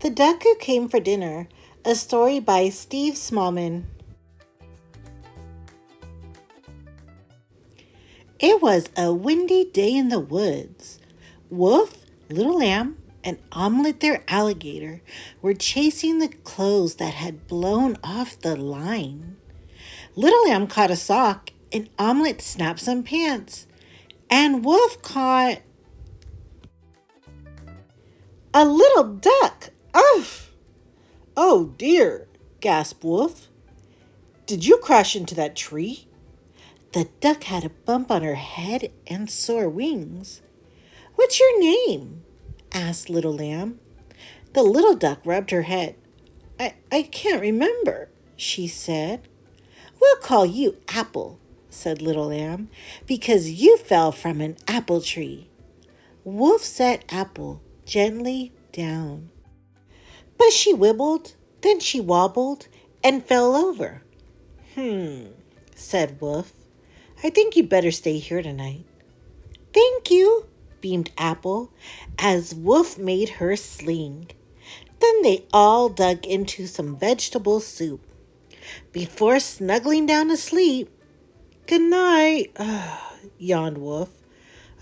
The Duck Who Came for Dinner, a story by Steve Smallman. It was a windy day in the woods. Wolf, Little Lamb, and Omelette their alligator were chasing the clothes that had blown off the line. Little Lamb caught a sock, and Omelette snapped some pants, and Wolf caught a little duck. Ugh! Oh dear, gasped Wolf. Did you crash into that tree? The duck had a bump on her head and sore wings. What's your name? Asked Little Lamb. The little duck rubbed her head. I can't remember, she said. We'll call you Apple, said Little Lamb, because you fell from an apple tree. Wolf set Apple gently down. But she wibbled, then she wobbled, and fell over. Said Wolf. I think you better stay here tonight. Thank you, beamed Apple, as Wolf made her sling. Then they all dug into some vegetable soup. Before snuggling down to sleep, good night, yawned Wolf.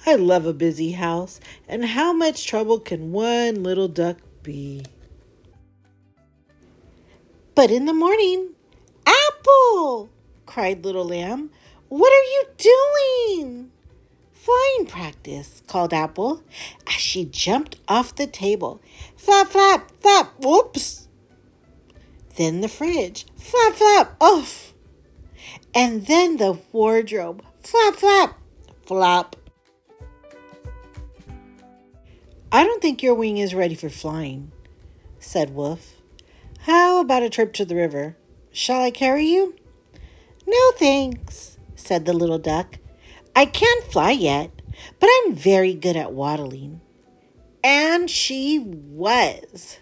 I love a busy house, and how much trouble can one little duck be? But in the morning, Apple! Cried Little Lamb. What are you doing? Flying practice, called Apple, as she jumped off the table. Flap, flap, flap, whoops! Then the fridge, flap, flap, off! And then the wardrobe, flap, flap, flap. I don't think your wing is ready for flying, said Wolf. How about a trip to the river? Shall I carry you? No, thanks, said the little duck. I can't fly yet, but I'm very good at waddling. And she was.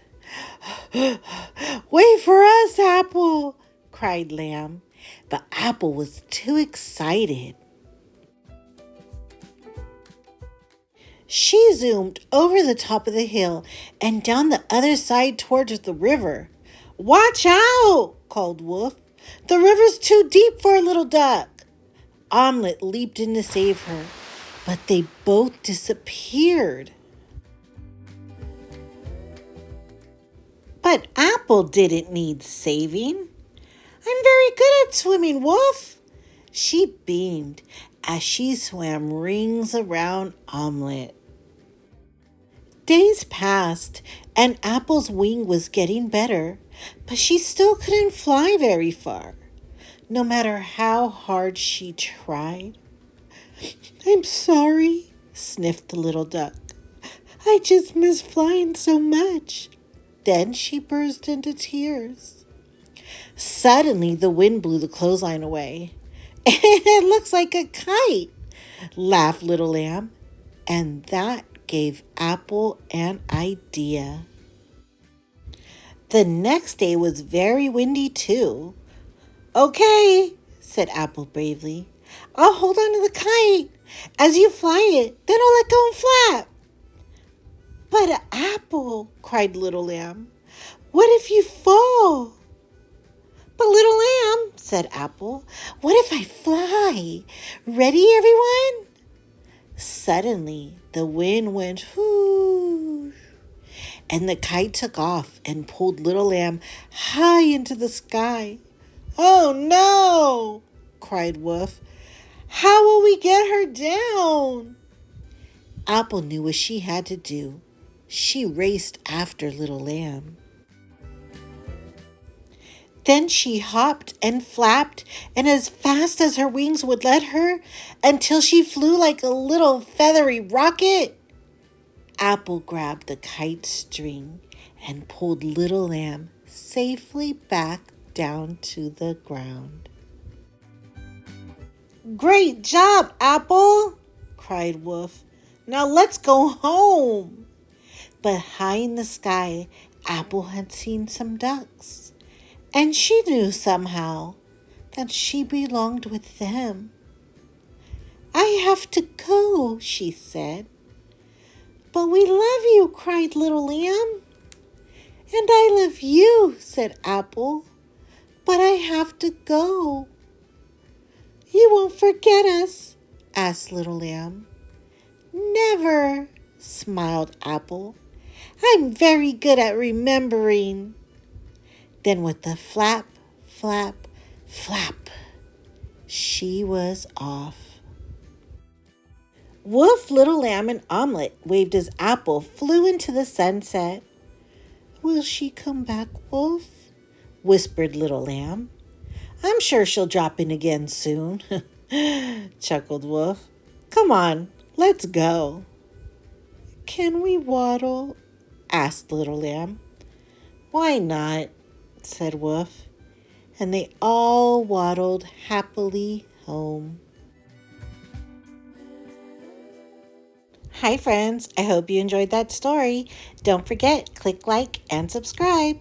Wait for us, Apple, cried Lamb. But Apple was too excited. She zoomed over the top of the hill and down the other side towards the river. Watch out, called Wolf. The river's too deep for a little duck. Omelette leaped in to save her, but they both disappeared. But Apple didn't need saving. I'm very good at swimming, Wolf. She beamed as she swam rings around Omelette. Days passed, and Apple's wing was getting better, but she still couldn't fly very far, no matter how hard she tried. I'm sorry, sniffed the little duck. I just miss flying so much. Then she burst into tears. Suddenly, the wind blew the clothesline away. It looks like a kite, laughed Little Lamb, and that gave Apple an idea. The next day was very windy too. Okay, said Apple bravely. I'll hold on to the kite as you fly it, then I'll let go and flap. But Apple, cried Little Lamb, what if you fall? But Little Lamb, said Apple, what if I fly? Ready, everyone? Suddenly, the wind went whoosh, and the kite took off and pulled Little Lamb high into the sky. Oh no, cried Wolf. How will we get her down? Apple knew what she had to do. She raced after Little Lamb. Then she hopped and flapped, and as fast as her wings would let her, until she flew like a little feathery rocket. Apple grabbed the kite string and pulled Little Lamb safely back down to the ground. Great job, Apple, cried Wolf. Now let's go home. But high in the sky, Apple had seen some ducks, and she knew somehow that she belonged with them. I have to go, she said. But we love you, cried Little Lamb. And I love you, said Apple, but I have to go. You won't forget us? Asked Little Lamb. Never, smiled Apple. I'm very good at remembering. Then with a flap, flap, flap, she was off. Wolf, Little Lamb, and Omelette waved as Apple flew into the sunset. Will she come back, Wolf? Whispered Little Lamb. I'm sure she'll drop in again soon, chuckled Wolf. Come on, let's go. Can we waddle? Asked Little Lamb. Why not? Said Wolf. And they all waddled happily home. Hi friends, I hope you enjoyed that story. Don't forget, click like and subscribe.